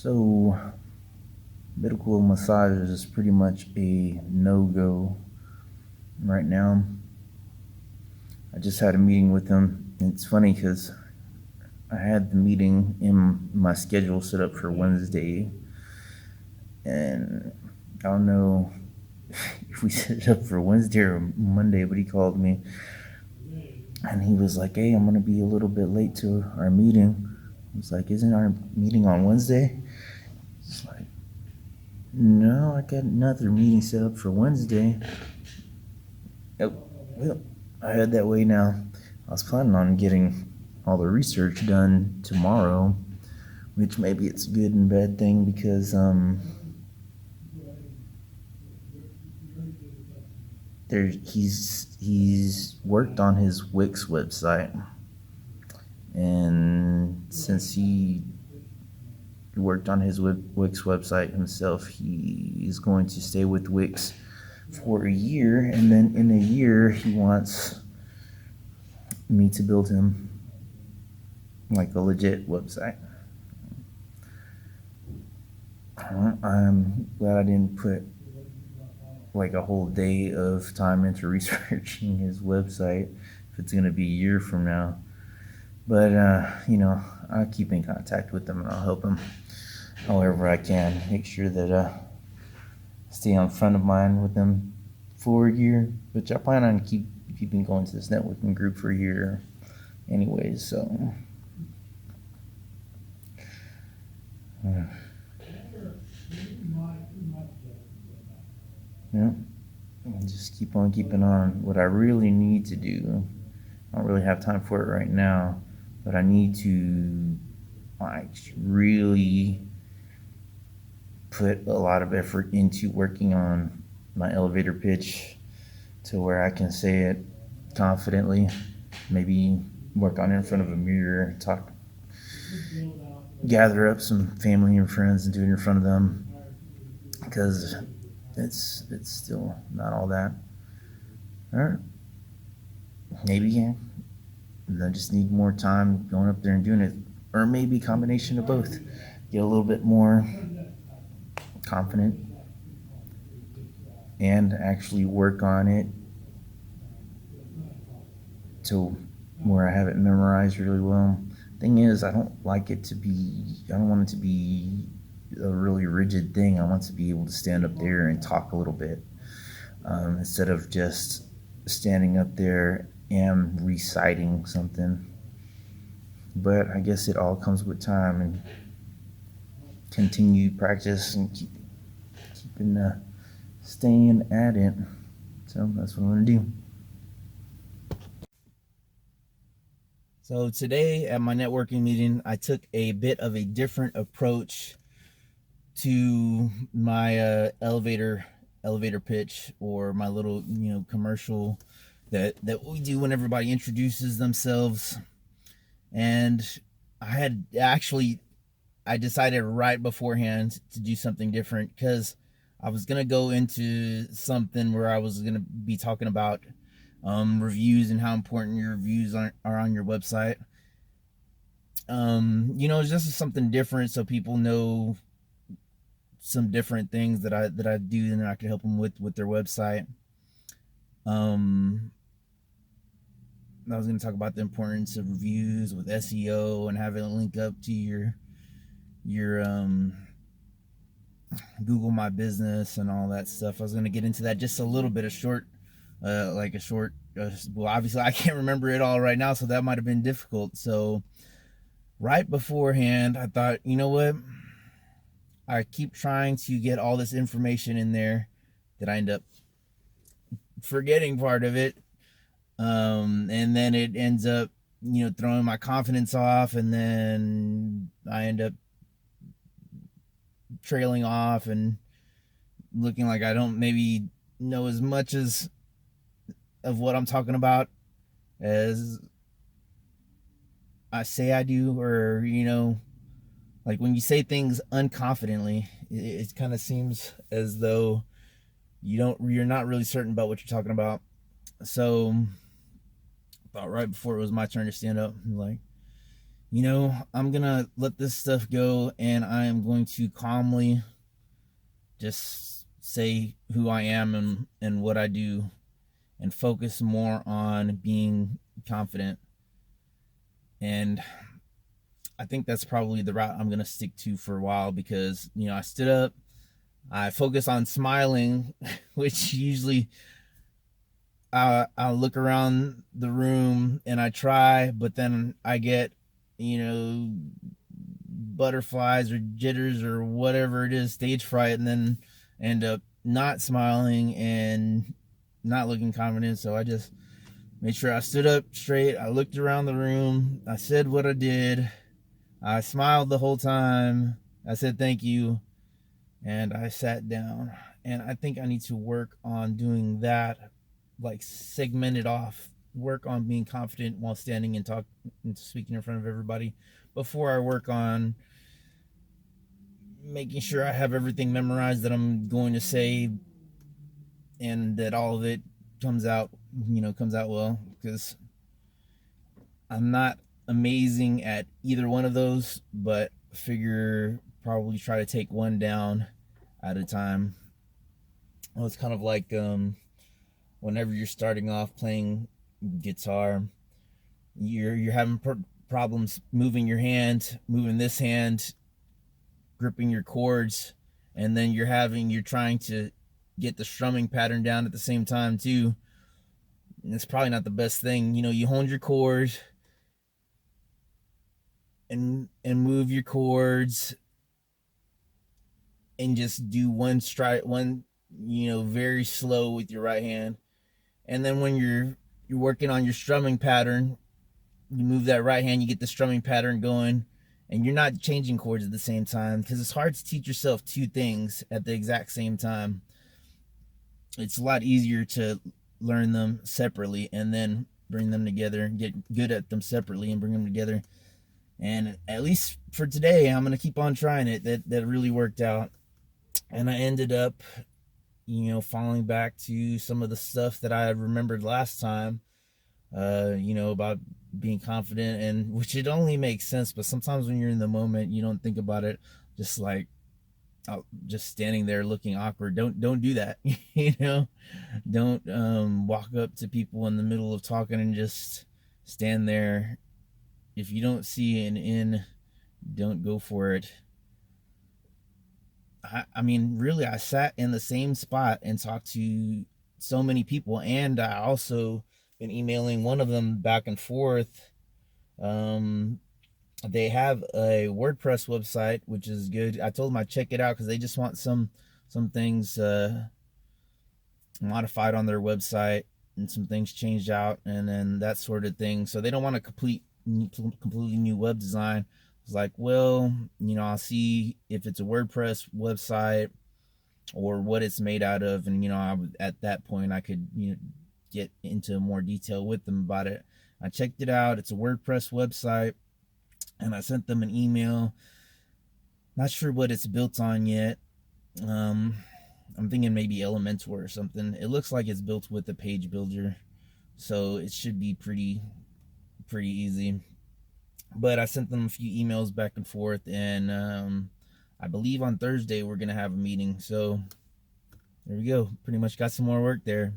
So, medical massage is pretty much a no-go right now. I just had a meeting with them. It's funny because I had the meeting in my schedule set up for Wednesday, and I don't know if we set it up for Wednesday or Monday, but he called me and he was like, "Hey, I'm gonna be a little bit late to our meeting." I was like, "Isn't our meeting on Wednesday?" It's like, "No, I got another meeting set up for Wednesday." Oh, well, I head that way now. I was planning on getting all the research done tomorrow, which maybe it's a good and bad thing because he's worked on his Wix website, and since he worked on his Wix website himself, he is going to stay with Wix for a year, and then in a year he wants me to build him like a legit website. I'm glad I didn't put like a whole day of time into researching his website if it's gonna be a year from now. But I'll keep in contact with them and I'll help him however I can. Make sure that I stay on front of mind with them for a year, which I plan on keeping going to this networking group for a year anyways, so yeah, just keep on keeping on. What I really need to do, I don't really have time for it right now, but I need to like really put a lot of effort into working on my elevator pitch to where I can say it confidently. Maybe work on it in front of a mirror, gather up some family and friends and do it in front of them, because it's still not all that. Or maybe I just need more time going up there and doing it, or maybe a combination of both. Get a little bit more confident and actually work on it to where I have it memorized really well. Thing is, I don't want it to be a really rigid thing. I want to be able to stand up there and talk a little bit, instead of just standing up there and reciting something. But I guess it all comes with time and continued practice and staying at it. So that's what I'm gonna do. So today at my networking meeting, I took a bit of a different approach to my elevator pitch, or my little commercial that we do when everybody introduces themselves. And I decided right beforehand to do something different, because I was gonna go into something where I was gonna be talking about reviews and how important your reviews are on your website. It's just something different, so people know some different things that I do, and I can help them with their website. I was going to talk about the importance of reviews with SEO and having a link up to your Google My Business and all that stuff. I was going to get into that just a little bit, well, obviously I can't remember it all right now, so that might have been difficult. So right beforehand, I thought, you know what? I keep trying to get all this information in there that I end up forgetting part of it. And then it ends up, throwing my confidence off, and then I end up trailing off and looking like I don't maybe know as much of what I'm talking about as I say I do, or like when you say things unconfidently, it kind of seems as though you're not really certain about what you're talking about. So about right before it was my turn to stand up, I'm like, I'm gonna let this stuff go, and I am going to calmly just say who I am and what I do, and focus more on being confident. And I think that's probably the route I'm gonna stick to for a while, because I stood up, I focus on smiling, which usually I look around the room and I try, but then I get butterflies or jitters or whatever it is, stage fright, and then end up not smiling and not looking confident. So I just made sure I stood up straight. I looked around the room. I said what I did. I smiled the whole time. I said thank you, and I sat down. And I think I need to work on doing that, like segmented off. Work on being confident while standing and speaking in front of everybody, before I work on making sure I have everything memorized that I'm going to say, and that all of it comes out well, because I'm not amazing at either one of those, but figure probably try to take one down at a time. Well, it's kind of like whenever you're starting off playing guitar, you're having problems moving your hand, moving this hand, gripping your chords, and then you're trying to get the strumming pattern down at the same time too. And it's probably not the best thing. You hold your chords and move your chords, and just do one very slow with your right hand. And then when you're working on your strumming pattern, you move that right hand, you get the strumming pattern going, and you're not changing chords at the same time, because it's hard to teach yourself two things at the exact same time. It's a lot easier to learn them separately and then bring them together, get good at them separately and bring them together. And at least for today, I'm gonna keep on trying it. That really worked out, and I ended up falling back to some of the stuff that I remembered last time, about being confident, and which it only makes sense, but sometimes when you're in the moment, you don't think about it. Just like just standing there looking awkward. Don't do that. Don't walk up to people in the middle of talking and just stand there. If you don't see an in, don't go for it. I mean, really, I sat in the same spot and talked to so many people, and I also been emailing one of them back and forth. They have a WordPress website, which is good. I told them I'd check it out, because they just want some things modified on their website, and some things changed out, and then that sort of thing. So they don't want a completely new web design. It's like, well, I'll see if it's a WordPress website or what it's made out of, and at that point I could get into more detail with them about it. I checked it out. It's a WordPress website, and I sent them an email. Not sure what it's built on yet. I'm thinking maybe Elementor or something. It looks like it's built with a page builder, so it should be pretty easy. But I sent them a few emails back and forth, and I believe on Thursday we're gonna have a meeting. So there we go. Pretty much got some more work there.